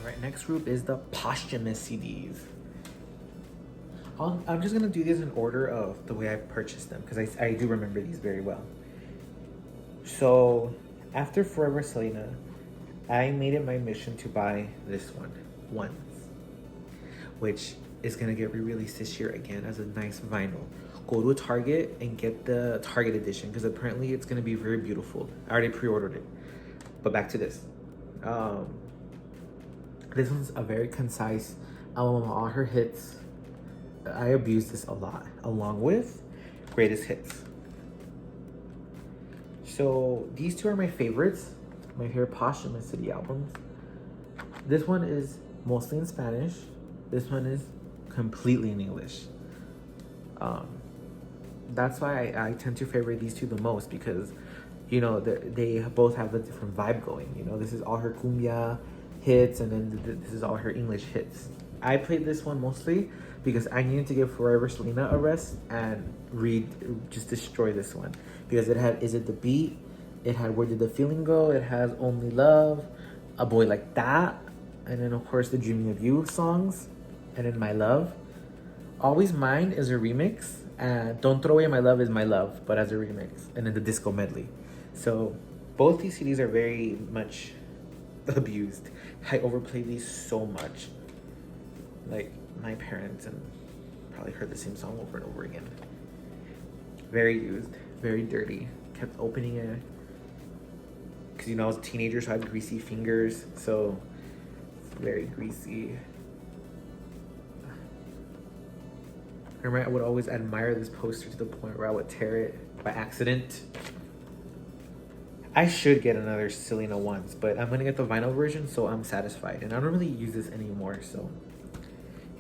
Alright, next group is the posthumous CDs. I'm just gonna do these in order of the way I purchased them because I do remember these very well. So after Forever Selena, I made it my mission to buy this one once, which is gonna get re-released this year again as a nice vinyl. Go to a Target and get the Target edition because apparently it's gonna be very beautiful. I already pre-ordered it. But back to this. This one's a very concise album of all her hits. I abuse this a lot, along with greatest hits. So these two are my favorites, my favorite posthumous city albums. This one is mostly in Spanish. This one is completely in English. That's why I tend to favor these two the most because, you know, they both have a different vibe going. You know, this is all her cumbia hits, and then this is all her English hits. I played this one mostly because I needed to give Forever Selena a rest and just destroy this one because it had Is It the Beat, it had Where Did the Feeling Go, it has Only Love, A Boy Like That, and then of course the Dreaming of You songs, and then My Love. Always Mine is a remix, and Don't Throw Away My Love is My Love, but as a remix, and then the disco medley. So both these CDs are very much abused. I overplay these so much. Like my parents and probably heard the same song over and over again. Very used, very dirty. Kept opening it because, you know, I was a teenager, so I had greasy fingers, so it's very greasy. I remember I would always admire this poster to the point where I would tear it by accident. I should get another Selena once, but I'm gonna get the vinyl version, so I'm satisfied. And I don't really use this anymore, so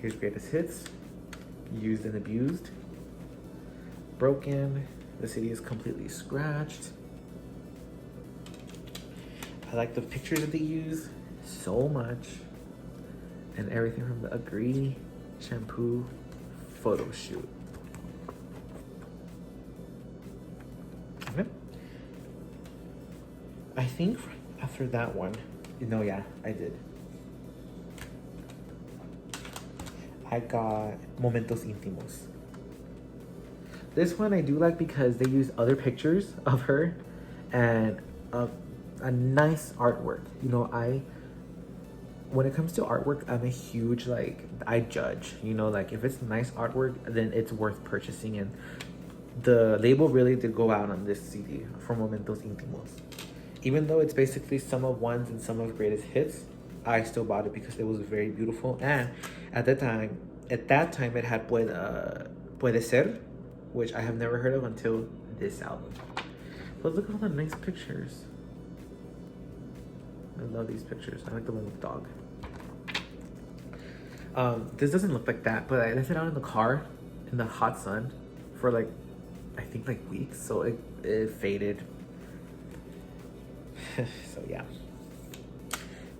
here's Greatest Hits, Used and Abused, Broken. The CD is completely scratched. I like the pictures that they use so much, and everything from the Agree shampoo photo shoot. Okay. I think after that one, no, yeah, I did. I got Momentos Íntimos. This one I do like because they use other pictures of her and a nice artwork. You know, when it comes to artwork, I'm a huge, I judge. You know, like if it's nice artwork, then it's worth purchasing. And the label really did go out on this CD for Momentos Íntimos. Even though it's basically some of ones and some of greatest hits, I still bought it because it was very beautiful. And at that time it had Puede Ser, which I have never heard of until this album. But look at all the nice pictures. I love these pictures. I like the one with the dog. This doesn't look like that, but I left it out in the car in the hot sun for I think weeks, so it faded. So yeah.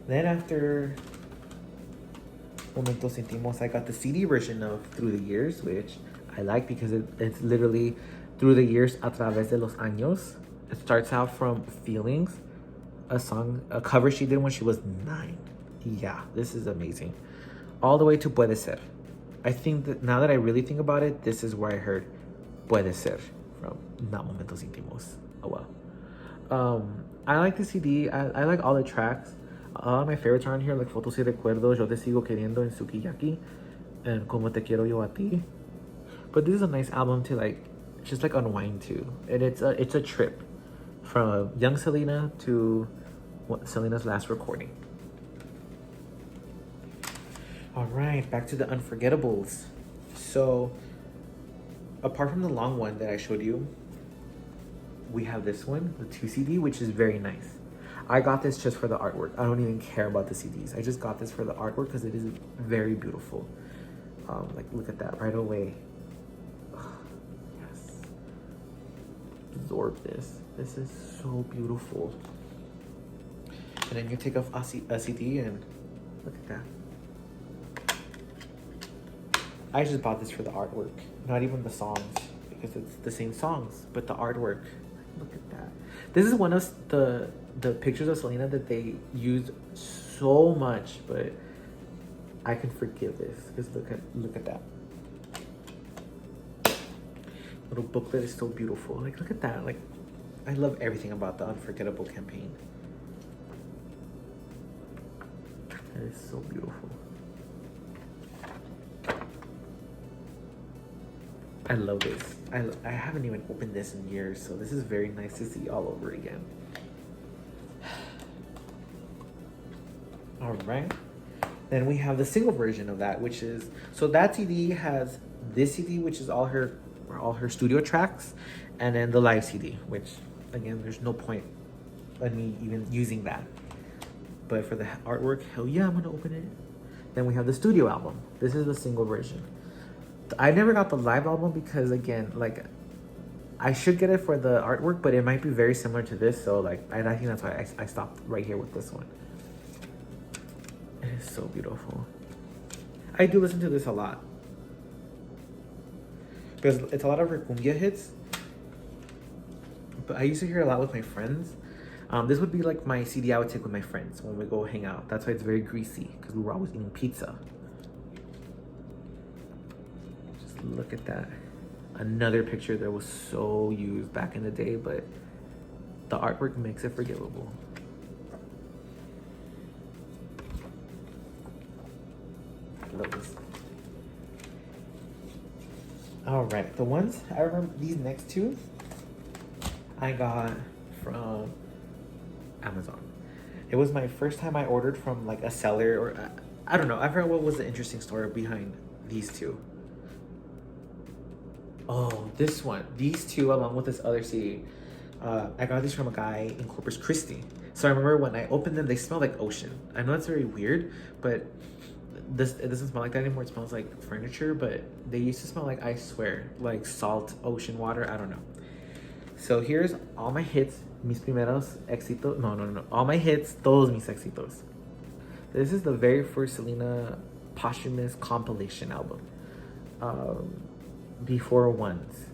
Then after Momentos Íntimos, I got the CD version of Through the Years, which I like because it's literally Through the Years a través de los años. It starts out from Feelings, a cover she did when she was 9. Yeah, this is amazing. All the way to Puede Ser. I think that now that I really think about it, this is where I heard Puede Ser from, not Momentos Íntimos. Oh well. I like the CD. I like all the tracks. All of my favorites are on here, like Fotos y Recuerdos, Yo Te Sigo Queriendo, and Sukiyaki, and Como Te Quiero Yo A Ti. But this is a nice album to just unwind to. And it's a trip from young Selena to Selena's last recording. All right, back to the unforgettables. So apart from the long one that I showed you, we have this one, the 2 CD, which is very nice. I got this just for the artwork. I don't even care about the CDs. I just got this for the artwork because it is very beautiful. Look at that right away. Ugh, yes. Absorb this. This is so beautiful. And then you take off a CD and look at that. I just bought this for the artwork, not even the songs, because it's the same songs, but the artwork. Look at that. This is one of the pictures of Selena that they used so much, but I can forgive this because look at that. Little booklet is so beautiful. Like, look at that. Like, I love everything about the Unforgettable campaign. It is so beautiful. I love this. I haven't even opened this in years, so this is very nice to see all over again. All right. Then we have the single version of that, which is, so that CD has this CD, which is all her studio tracks, and then the live CD, which again, there's no point in me even using that. But for the artwork, hell yeah, I'm gonna open it. Then we have the studio album. This is the single version. I never got the live album because, again, like, I should get it for the artwork, but it might be very similar to this. So, like, I think that's why I stopped right here with this one. It is so beautiful. I do listen to this a lot because it's a lot of her cumbia hits. But I used to hear it a lot with my friends. This would be like my CD I would take with my friends when we go hang out. That's why it's very greasy, because we were always eating pizza. Just look at that. Another picture that was so used back in the day, but the artwork makes it forgivable. I love this. All right, the ones I remember, these next two I got from Amazon. It was my first time I ordered from like a seller, or I don't know. I forgot what was the interesting story behind these two. Oh, this one. These two, along with this other CD. I got these from a guy in Corpus Christi. So I remember when I opened them, they smell like ocean. I know that's very weird, but it doesn't smell like that anymore. It smells like furniture, but they used to smell like, I swear, like salt, ocean water. I don't know. So here's all my hits, mis primeros éxitos. No. All my hits, todos mis éxitos. This is the very first Selena posthumous compilation album. Before Ones.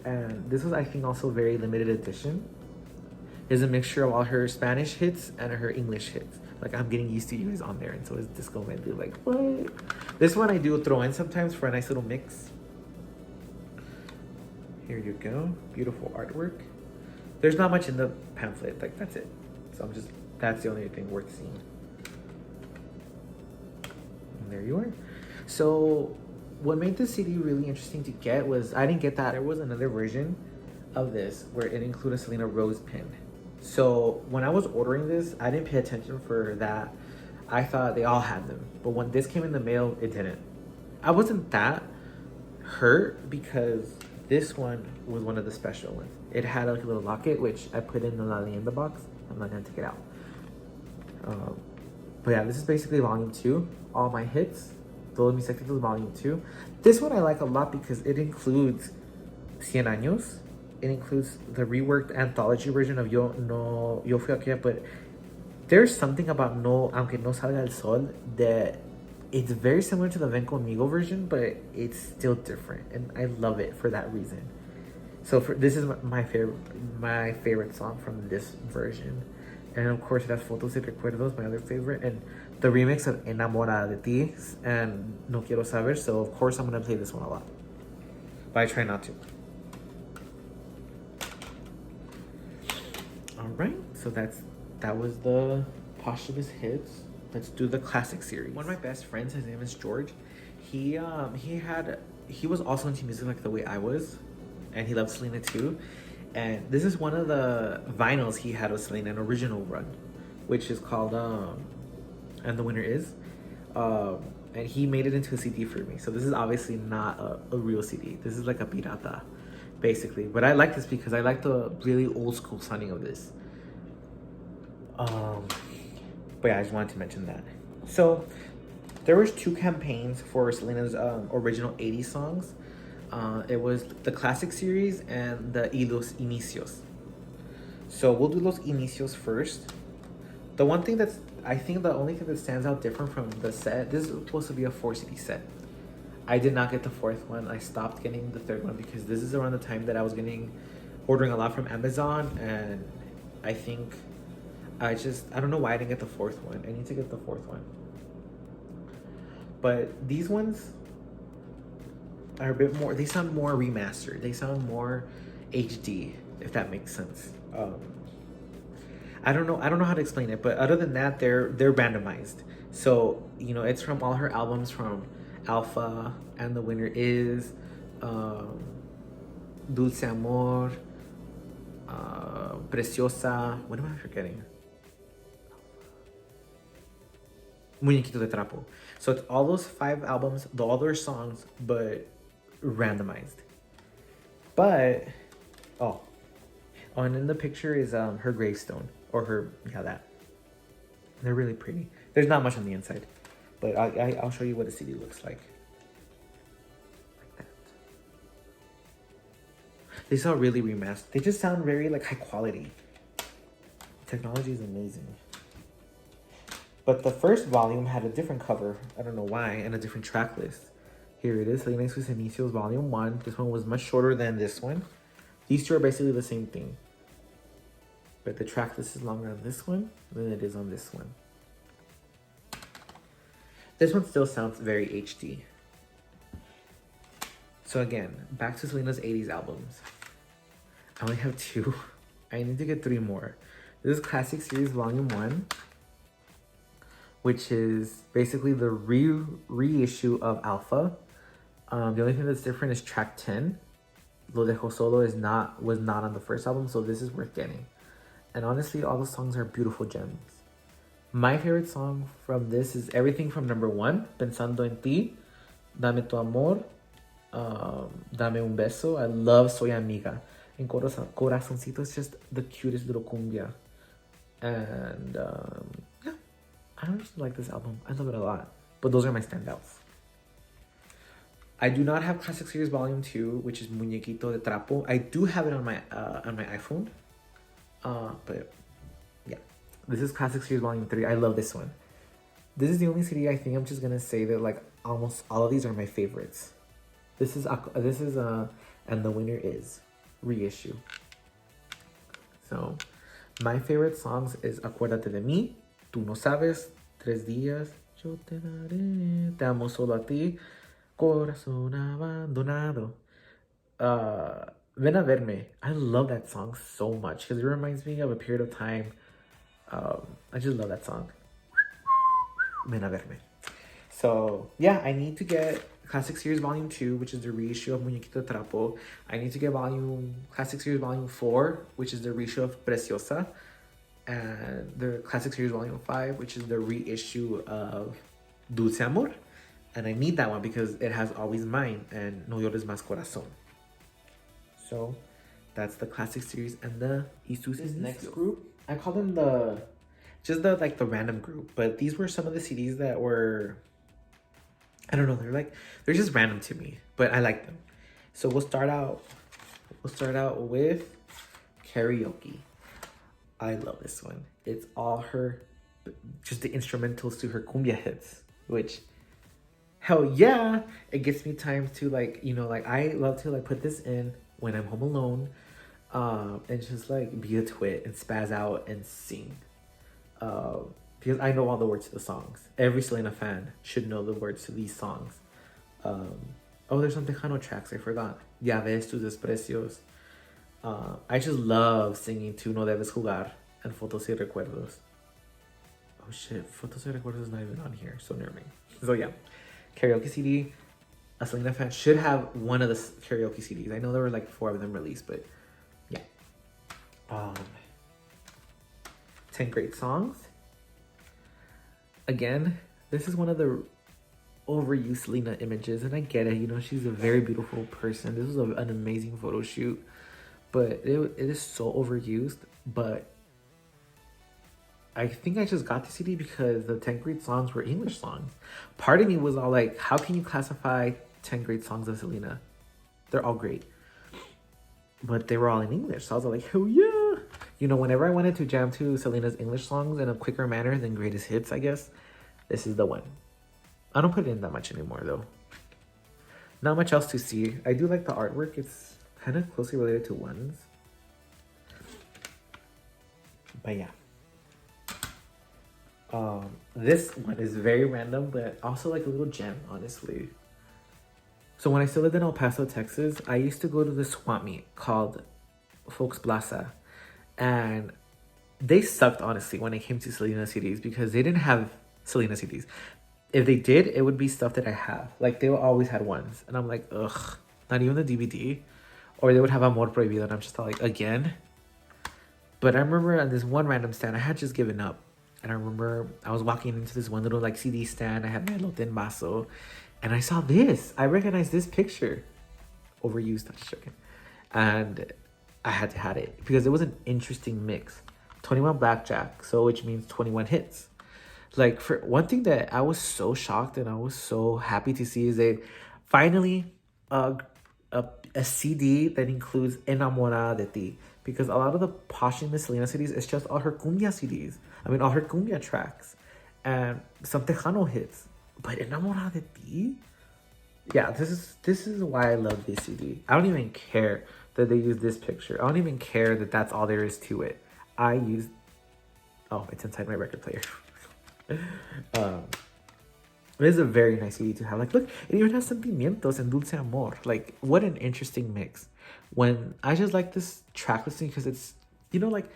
And this was, I think, also very limited edition. It's a mixture of all her Spanish hits and her English hits. Like, I'm getting used to you guys on there, and so is Disco Medley. Like, what? This one I do throw in sometimes for a nice little mix. Here you go. Beautiful artwork. There's not much in the pamphlet. Like, that's it. So that's the only thing worth seeing. And there you are. So what made this CD really interesting to get was, I didn't get that. There was another version of this where it included a Selena Rose pin. So when I was ordering this, I didn't pay attention for that. I thought they all had them. But when this came in the mail, it didn't. I wasn't that hurt because this one was one of the special ones. It had like a little locket, which I put in the La Leyenda box. I'm not gonna take it out. But yeah, this is basically volume 2. All my hits. Todos mis éxitos volume 2. This one I like a lot because it includes Cien Años. It includes the reworked anthology version of Yo Fui Aquella, but there's something about No, Aunque No Salga el Sol, that it's very similar to the Ven Conmigo version, but it's still different, and I love it for that reason. So this is my favorite song from this version. And of course it has Fotos y Recuerdos, my other favorite, and the remix of Enamorada de Ti and No Quiero Saber, so of course I'm gonna play this one a lot. But I try not to. Alright, so that was the posthumous hits. Let's do the classic series. One of my best friends, his name is George. He was also into music like the way I was, and he loved Selena too. And this is one of the vinyls he had with Selena, an original run, which is called And the Winner Is. And he made it into a CD for me. So this is obviously not a real CD. This is like a pirata, basically. But I like this because I like the really old school sounding of this. But yeah, I just wanted to mention that. So there was 2 campaigns for Selena's original 80s songs. It was the classic series and the Y Los Inicios. So we'll do Los Inicios first. The one thing I think the only thing that stands out different from the set, this is supposed to be a 4 CD set. I did not get the 4th one. I stopped getting the 3rd one because this is around the time that I was ordering a lot from Amazon, and I think I don't know why I didn't get the fourth one. I need to get the fourth one. But these ones are a bit more, they sound more remastered. They sound more HD, if that makes sense. I don't know how to explain it, but other than that, they're randomized. So, it's from all her albums from Alpha, and the winner is um, Dulce Amor, Preciosa. What am I forgetting? Muñequito de Trapo. So it's all those 5 albums, all their songs, but randomized. But and in the picture is her gravestone, or that. They're really pretty. There's not much on the inside, but I'll show you what a CD looks like. Like that. They sound really remastered. They just sound very like high quality. Technology is amazing. But the first volume had a different cover. I don't know why, and a different track list. Here it is, Selena y sus Inicios Volume 1. This one was much shorter than this one. These two are basically the same thing. But the track list is longer on this one than it is on this one. This one still sounds very HD. So again, back to Selena's 80s albums. I only have 2. I need to get 3 more. This is Classic Series Volume 1, which is basically the reissue of Alpha. The only thing that's different is track 10. Lo Dejo Solo was not on the first album, so this is worth getting. And honestly, all the songs are beautiful gems. My favorite song from this is everything from number 1, Pensando en Ti, Dame Tu Amor, Dame Un Beso. I love Soy Amiga. And Corazoncito is just the cutest little cumbia. And yeah, I don't just like this album. I love it a lot. But those are my standouts. I do not have Classic Series Volume 2, which is Muñequito de Trapo. I do have it on my iPhone. But yeah, this is Classic Series Volume 3. I love this one. This is the only CD I think I'm just gonna say that like almost all of these are my favorites. This is and the winner is reissue. So my favorite songs is Acuérdate de mí, Tú no sabes, Tres días, Yo te daré, Te amo solo a ti, Corazón abandonado. Ven a verme. I love that song so much because it reminds me of a period of time. I just love that song. Ven a verme. So yeah, I need to get Classic Series Volume 2, which is the reissue of Muñequito de Trapo. I need to get Classic Series Volume 4, which is the reissue of Preciosa. And the Classic Series Volume 5, which is the reissue of Dulce Amor. And I need that one because it has Always Mine and No Llores Más Corazón. So that's the Classic Series and the Isu's next group. I call them the random group, but these were some of the CDs that were, I don't know, they're just random to me, but I like them. So we'll start out with Karaoke. I love this one. It's all just the instrumentals to her cumbia hits, which hell yeah, it gets me time to I love to put this in when I'm home alone, and just be a twit and spaz out and sing, because I know all the words to the songs. Every Selena fan should know the words to these songs. There's some Tejano tracks I forgot. Ya ves tus desprecios. I just love singing to No Debes Jugar and Fotos y Recuerdos. Oh shit, Fotos y Recuerdos is not even on here, so never mind. So yeah, karaoke CD. A Selena fan should have one of the karaoke CDs. I know there were 4 of them released, but yeah. 10 Great Songs. Again, this is one of the overused Selena images, and I get it. She's a very beautiful person. This was an amazing photo shoot, but it is so overused. But I think I just got the CD because the 10 Great Songs were English songs. Part of me was all like, how can you classify 10 great songs of Selena? They're all great. But they were all in English. So I was like, hell yeah. Whenever I wanted to jam to Selena's English songs in a quicker manner than greatest hits, I guess, this is the one. I don't put it in that much anymore, though. Not much else to see. I do like the artwork. It's kind of closely related to Ones. But yeah. This one is very random, but also like a little gem, honestly. So when I still lived in El Paso, Texas, I used to go to this swap meet called Folks Plaza, and they sucked honestly when it came to Selena CDs because they didn't have Selena CDs. If they did, it would be stuff that I have. Like they always had ones, and I'm like, ugh, not even the DVD. Or they would have Amor Prohibido, and I'm just like, again. But I remember on this one random stand, I had just given up. And I remember I was walking into this one little like CD stand. I had my little thin vaso, and I saw this. I recognized this picture. Overused, I'm just joking. And I had to have it because it was an interesting mix. 21 blackjack, so which means 21 hits. Like for one thing that I was so shocked and I was so happy to see is they finally uh, a CD that includes Enamorada de Ti. Because a lot of the posthumous Selena CDs, it's just all her cumbia CDs. I mean, all her cumbia tracks. And some Tejano hits. But Enamorada de Ti? Yeah, this is why I love this CD. I don't even care that they use this picture. I don't even care that that's all there is to it. I use... Oh, it's inside my record player. um, it is a very nice CD to have. Like, look, it even has Sentimientos and Dulce Amor. Like, what an interesting mix. When I just like this track listing because it's, like,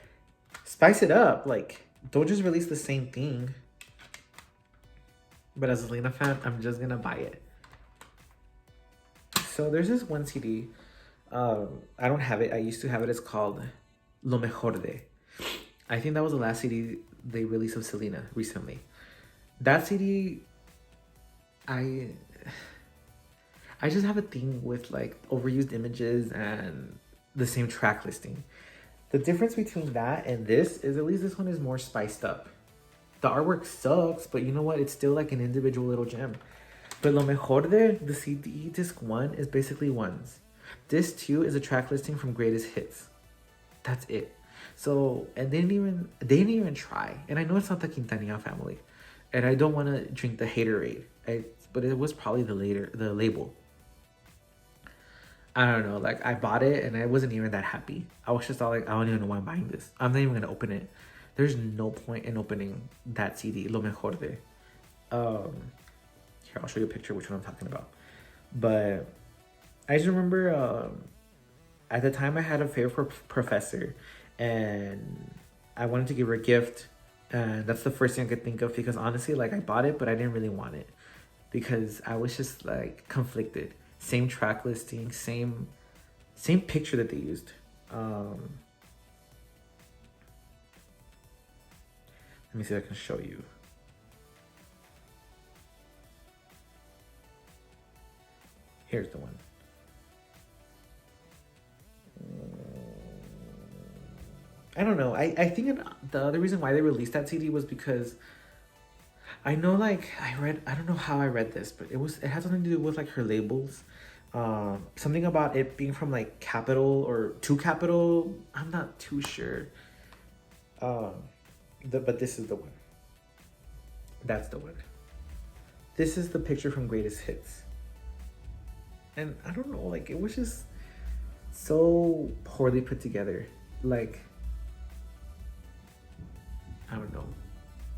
spice it up. Like, don't just release the same thing. But as a Selena fan, I'm just gonna buy it. So there's this one CD. I don't have it. I used to have it. It's called Lo Mejor de. I think that was the last CD they released of Selena recently. That CD, I just have a thing with like overused images and the same track listing. The difference between that and this is at least this one is more spiced up. The artwork sucks, but you know what? It's still like an individual little gem. But Lo Mejor de, the CD disc 1 is basically ones. Disc 2 is a track listing from greatest hits. That's it. So, and they didn't even try. And I know it's not the Quintanilla family. And I don't want to drink the haterade. But it was probably the label. I don't know. Like, I bought it and I wasn't even that happy. I was just all like, I don't even know why I'm buying this. I'm not even going to open it. There's no point in opening that CD, Lo Mejor de. Here, I'll show you a picture of which one I'm talking about. But I just remember at the time I had a favorite professor and I wanted to give her a gift. And that's the first thing I could think of because honestly, like I bought it, but I didn't really want it because I was just like conflicted. Same track listing, same picture that they used. Let me see if I can show you. Here's the one. I don't know. I think the other reason why they released that CD was because I know, like, I don't know how I read this, but it had something to do with like her labels. Something about it being from like Capital or to Capital. I'm not too sure. But this is the one. That's the one. This is the picture from Greatest Hits. And I don't know, like, it was just so poorly put together. Like, I don't know.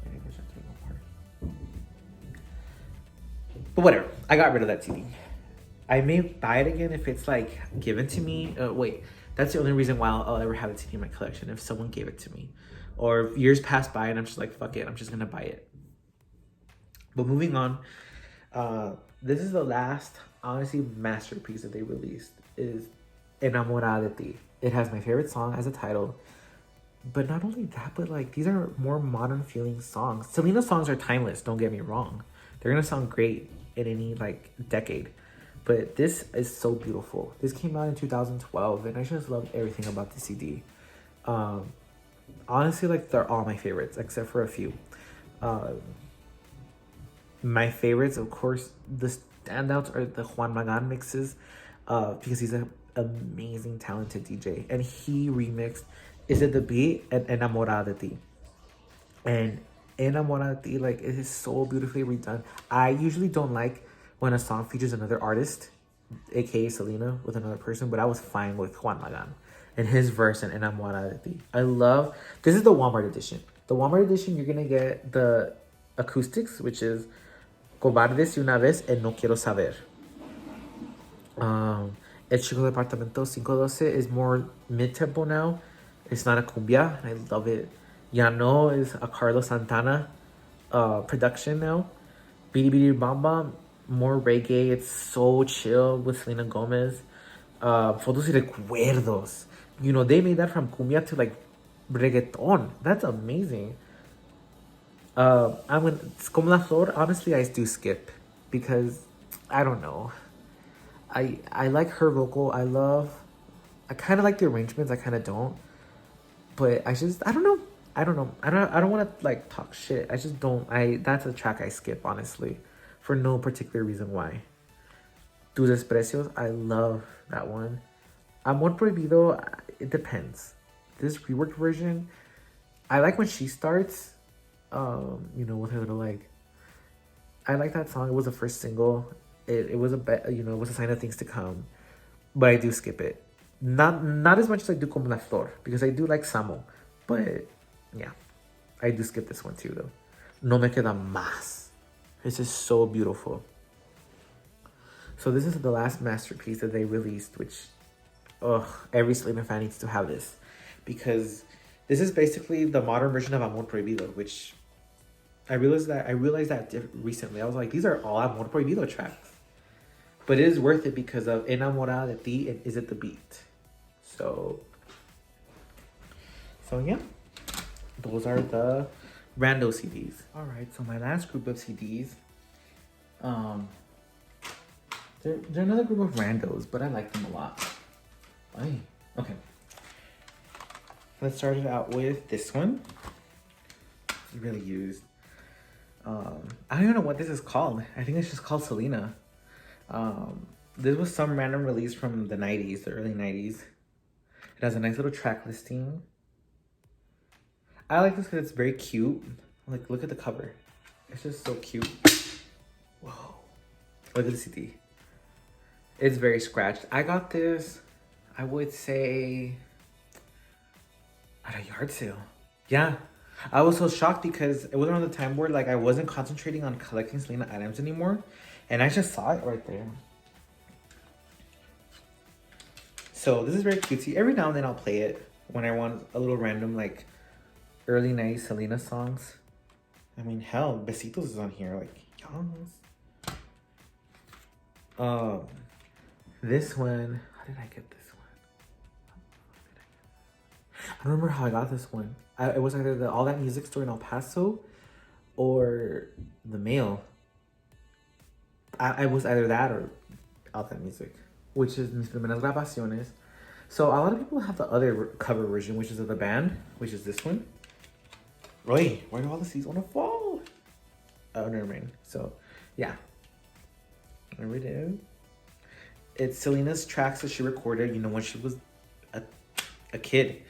I think there's something apart. But whatever. I got rid of that CD. I may buy it again if it's like given to me. Wait, that's the only reason why I'll ever have a CD in my collection, if someone gave it to me. Or if years pass by and I'm just like, fuck it, I'm just gonna buy it. But moving on, this is the last, honestly, masterpiece that they released, is Enamorada de Ti. It has my favorite song as a title. But not only that, but like these are more modern feeling songs. Selena's songs are timeless, don't get me wrong. They're gonna sound great in any like decade. But this is so beautiful. This came out in 2012 and I just love everything about the CD. Honestly, like they're all my favorites except for a few. My favorites, of course, the standouts are the Juan Magan mixes, because he's an amazing, talented DJ, and he remixed "Is It the Beat" and "Enamorada de Ti." And "Enamorada de Ti," like, it is so beautifully redone. I usually don't like when a song features another artist, aka Selena, with another person, but I was fine with Juan Magan and his verse in "Enamorada de Ti." I love this is the Walmart edition. The Walmart edition, you're gonna get the acoustics, which is Cobardes y una vez en No Quiero Saber. El Chico Departamento 512 is more mid-tempo now. It's not a cumbia, and I love it. Ya No is a Carlos Santana production now. Bidi Bidi Bam Bam, more reggae. It's so chill with Selena Gomez. Fotos y Recuerdos. You know, they made that from cumbia to like reggaeton. That's amazing. I'm gonna Como la Flor, honestly, I do skip because I don't know. I like her vocal. I kind of like the arrangements. I kind of don't. But I don't know. I don't want to like talk shit. I just don't. That's a track I skip, honestly, for no particular reason why. Tus Desprecios, I love that one. Amor Prohibido, it depends. This reworked version, I like when she starts. With her little like. I like that song. It was the first single. It was it was a sign of things to come, but I do skip it. Not as much as I do Como la Flor because I do like Samo, but yeah, I do skip this one too though. No me queda más. This is so beautiful. So this is the last masterpiece that they released, which, every Selena fan needs to have this, because this is basically the modern version of Amor Prohibido, which I realized that recently. I was like, these are all Amor Prohibido tracks. But it is worth it because of Enamorada de Ti and Is It the Beat. So yeah. Those are the rando CDs. Alright, so my last group of CDs. They're another group of randos, but I like them a lot. Okay. Let's start it out with this one. It's really used. I don't even know what this is called. I think it's just called Selena. This was some random release from the 90s, the early 90s. It has a nice little track listing. I like this because it's very cute. Like, look at the cover. It's just so cute. Whoa. Look at the CD. It's very scratched. I got this, I would say, at a yard sale. Yeah. I was so shocked because it was around the time where like I wasn't concentrating on collecting Selena items anymore. And I just saw it right there. So this is very cutesy. Every now and then I'll play it when I want a little random like early 90s Selena songs. I mean, hell, Besitos is on here. Like, yes. This one, how did I get this one? I don't remember how I got this one. It was either the All That Music Store in El Paso or the mail. I was either that or All That Music, which is Mis Primeras Grabaciones. So a lot of people have the other cover version, which is of the band, which is this one. Roy, where do all the seeds want to fall? Oh, never mind. So, yeah. There it is. It's Selena's tracks that she recorded, when she was a kid.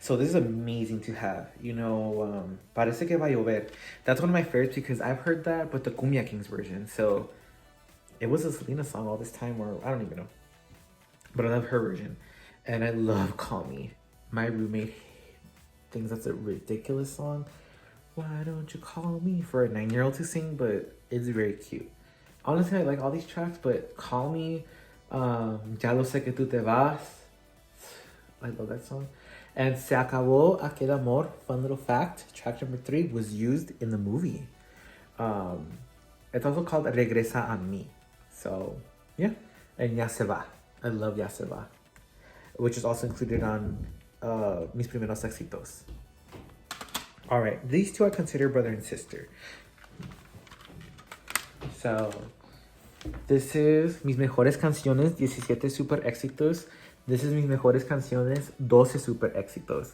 So this is amazing to have. Parece que va a llover. That's one of my favorites because I've heard that, but the Cumbia Kings version. So it was a Selena song all this time, or I don't even know. But I love her version. And I love Call Me. My roommate thinks that's a ridiculous song. Why don't you call me? For a 9-year-old to sing, but it's very cute. Honestly, I like all these tracks, but Call Me, Ya lo sé que tú te vas. I love that song. And Se acabó aquel amor, fun little fact, track number 3 was used in the movie. It's also called Regresa a mí. So, yeah. And Ya se va. I love Ya se va, which is also included on Mis Primeros Éxitos. Alright, these two I consider brother and sister. So, this is Mis Mejores Canciones, 17 Super Éxitos. This is Mis Mejores Canciones, 12 Super Éxitos.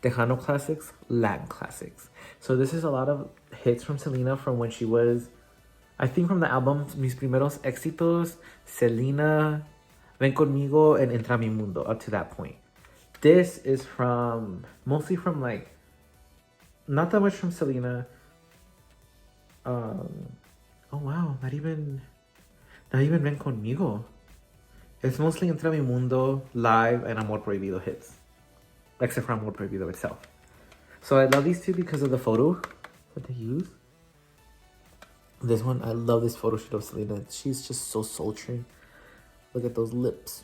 Tejano Classics, Latin Classics. So this is a lot of hits from Selena from when she was, I think from the album Mis Primeros Éxitos, Selena, Ven Conmigo, and Entra Mi Mundo, up to that point. This is mostly from like, not that much from Selena. Oh wow, not even Ven Conmigo. It's mostly Entra Mi Mundo, Live, and Amor Prohibido hits. Except for Amor Prohibido itself. So I love these two because of the photo that they use. This one, I love this photo shoot of Selena. She's just so sultry. Look at those lips.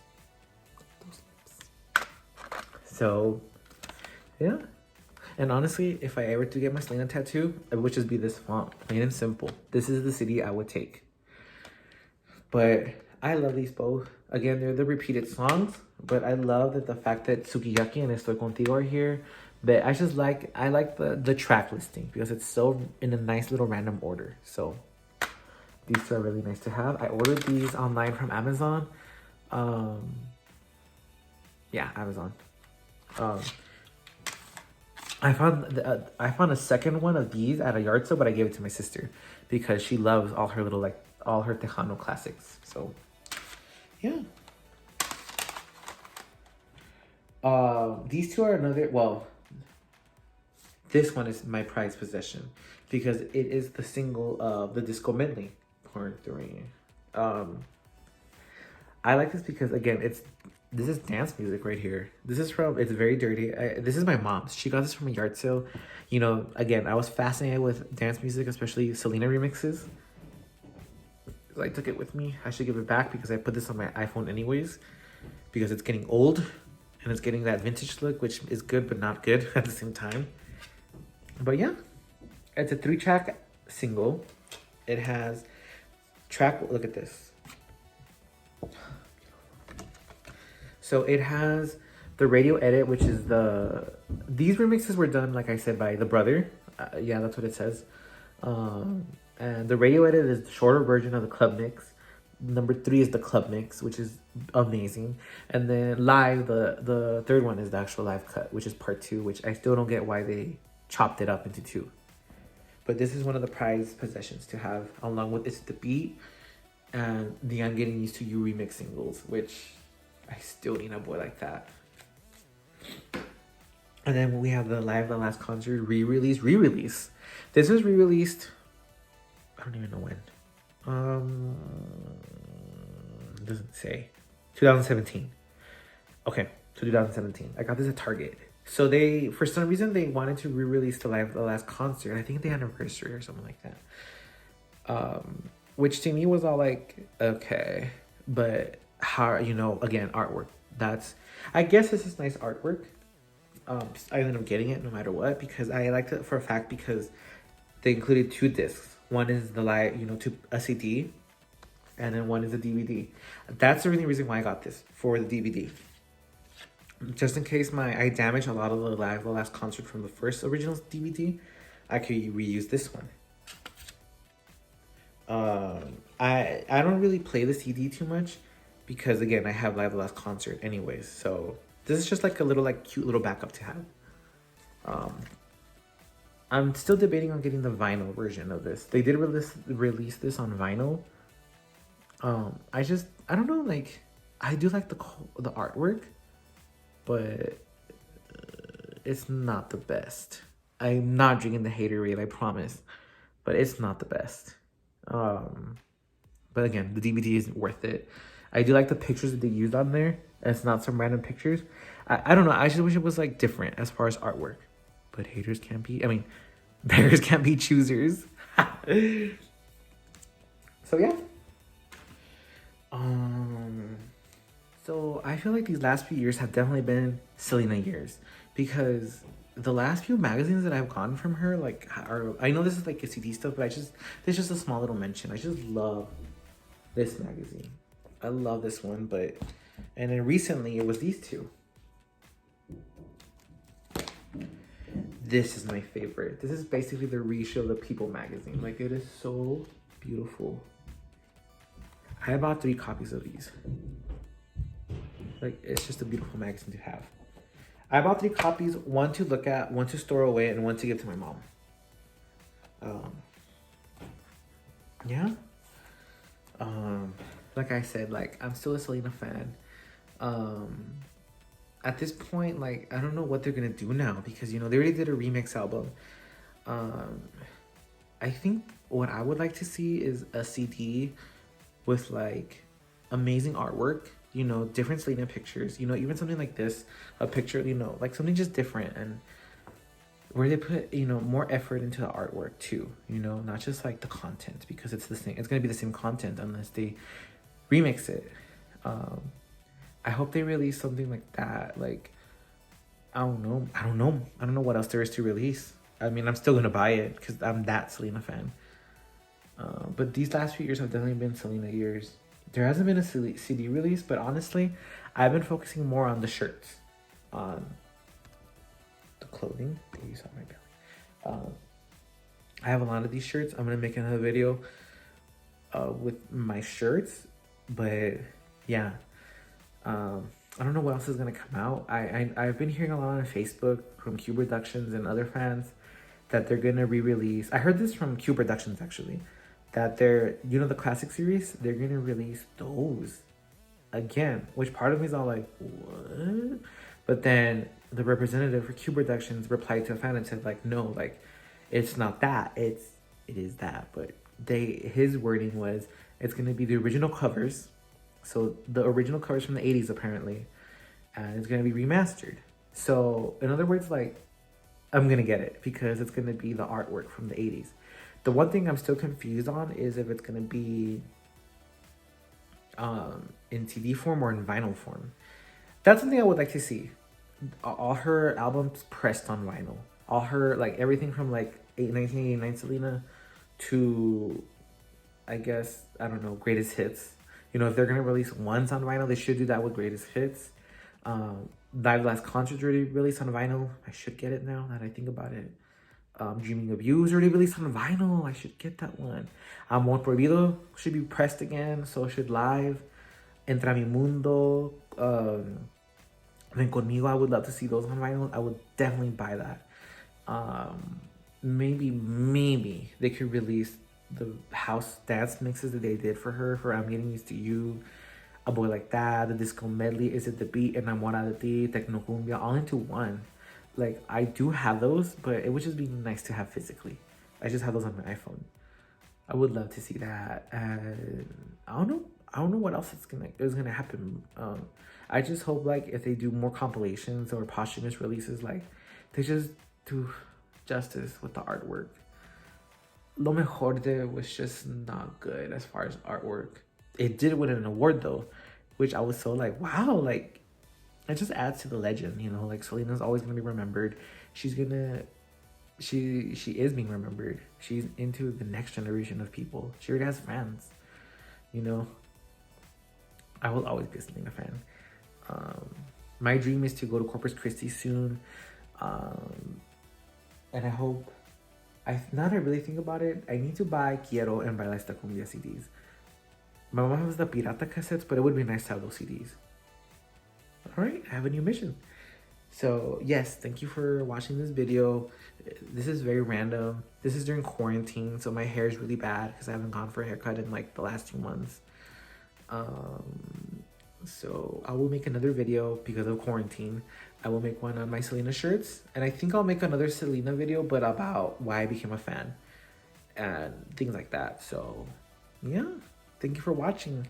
Those lips. So, yeah. And honestly, if I ever do get my Selena tattoo, it would just be this font, plain and simple. This is the city I would take. But I love these both. Again, they're the repeated songs, but I love that the fact that Sukiyaki and Estoy Contigo are here. But I like the track listing because it's so in a nice little random order. So these two are really nice to have. I ordered these online from Amazon. Yeah, Amazon. I found a second one of these at a yard sale, but I gave it to my sister because she loves all her Tejano classics. So, yeah. These two are another. Well, this one is my prized possession because it is the single of the disco medley, Part 3. I like this because again, this is dance music right here. This is from, it's very dirty. This is my mom's. She got this from a yard sale. You know, again, I was fascinated with dance music, especially Selena remixes. I took it with me. I should give it back because I put this on my iPhone anyways, because it's getting old and it's getting that vintage look, which is good but not good at the same time. But yeah, it's a 3-track single. It has look at this. So it has the radio edit, which is these remixes were done, like I said, by the brother. Yeah, that's what it says. And the radio edit is the shorter version of the club mix. Number 3 is the club mix, which is amazing. And then live, the third one is the actual live cut, which is part 2, which I still don't get why they chopped it up into 2. But this is one of the prized possessions to have, along with It's the Beat and the I'm Getting Used to You remix singles, which I still need a boy like that. And then we have the Live the Last Concert re-release. This was re-released, I don't even know when. It doesn't say. 2017. Okay, so 2017. I got this at Target. So they, for some reason, they wanted to re-release the Live the Last Concert. I think the anniversary or something like that. Which to me was all like, okay, but how, you know, again, artwork. I guess this is nice artwork. I ended up getting it no matter what because I liked it for a fact because they included 2 discs. One is the live, you know, a CD, and then one is a DVD. That's the only reason why I got this, for the DVD. Just in case I damaged a lot of the last concert from the first original DVD, I could reuse this one. I don't really play the CD too much because again I have Live the Last Concert anyways, so this is just like a little cute little backup to have. I'm still debating on getting the vinyl version of this. They did release this on vinyl. I don't know, like I do like the artwork, but it's not the best. I'm not drinking the haterade, I promise, but it's not the best. But again, the DVD isn't worth it. I do like the pictures that they used on there. It's not some random pictures. I don't know. I just wish it was like different as far as artwork. But haters can't be. I mean, beggars can't be choosers. So yeah. So I feel like these last few years have definitely been Selena years because the last few magazines that I've gotten from her, like, I know this is like a CD stuff, but there's just a small little mention. I just love this magazine. I love this one, and then recently it was these 2. This is my favorite. This is basically the reissue of the People magazine. Like, it is so beautiful. I bought 3 copies of these. Like, it's just a beautiful magazine to have. I bought 3 copies, 1 to look at, 1 to store away, and 1 to give to my mom. Yeah. Like I said, like, I'm still a Selena fan. At this point, like, I don't know what they're gonna do now because, you know, they already did a remix album. I think what I would like to see is a CD with, like, amazing artwork, you know, different Selena pictures, you know, even something like this, a picture, you know, like something just different and where they put, you know, more effort into the artwork too, you know, not just like the content, because it's the same, it's going to be the same content unless they remix it. um I hope they release something like that. Like, I don't know what else there is to release. I mean, I'm still gonna buy it because I'm that Selena fan. But these last few years have definitely been Selena years. There hasn't been a CD release, but honestly, I've been focusing more on the shirts, on the clothing. You saw my belly. I have a lot of these shirts. I'm gonna make another video with my shirts, but yeah. I don't know what else is gonna come out. I've been hearing a lot on Facebook from Q Productions and other fans that they're gonna re-release. I heard this from Q Productions actually, that they're, you know, the classic series, they're gonna release those again. Which part of me is all like, what? But then the representative for Q Productions replied to a fan and said like, no, like, it's not that. It is that. But his wording was, it's gonna be the original covers. So the original covers from the 80s apparently, and it's gonna be remastered. So in other words, like, I'm gonna get it because it's gonna be the artwork from the 80s. The one thing I'm still confused on is if it's gonna be in CD form or in vinyl form. That's something I would like to see. All her albums pressed on vinyl. All her, like, everything from like 1989 Selena to, I guess, I don't know, greatest hits. You know, if they're gonna release ones on vinyl, they should do that with greatest hits. Live Last Concert's already released on vinyl. I should get it now that I think about it. Dreaming of You is already released on vinyl. I should get that one. Amor Prohibido should be pressed again. So should Live. Entra Mi Mundo. Ven Conmigo. I would love to see those on vinyl. I would definitely buy that. Maybe they could release the house dance mixes that they did for her for I'm Getting Used to You, A Boy Like That, the disco medley, Is It the Beat, Enamorada de Ti, Tecnocumbia, all into one. Like, I do have those, but it would just be nice to have physically. I just have those on my iPhone. I would love to see that. And I don't know what else is gonna happen. I just hope, like, if they do more compilations or posthumous releases, like, they just do justice with the artwork. Lo Mejor de was just not good as far as artwork. It did win an award though, which I was so like, wow, like, it just adds to the legend, you know, like Selena's always gonna be remembered. She is being remembered. She's into the next generation of people. She already has fans, you know. I will always be a Selena fan. My dream is to go to Corpus Christi soon. And I hope, now that I really think about it, I need to buy Quiero and Baila Esta Cumbia CDs. My mom has the Pirata cassettes, but it would be nice to have those CDs. All right, I have a new mission. So yes, thank you for watching this video. This is very random. This is during quarantine, so my hair is really bad because I haven't gone for a haircut in like the last 2 months. So I will make another video because of quarantine. I will make one on my Selena shirts, and I think I'll make another Selena video, but about why I became a fan and things like that. So yeah, thank you for watching.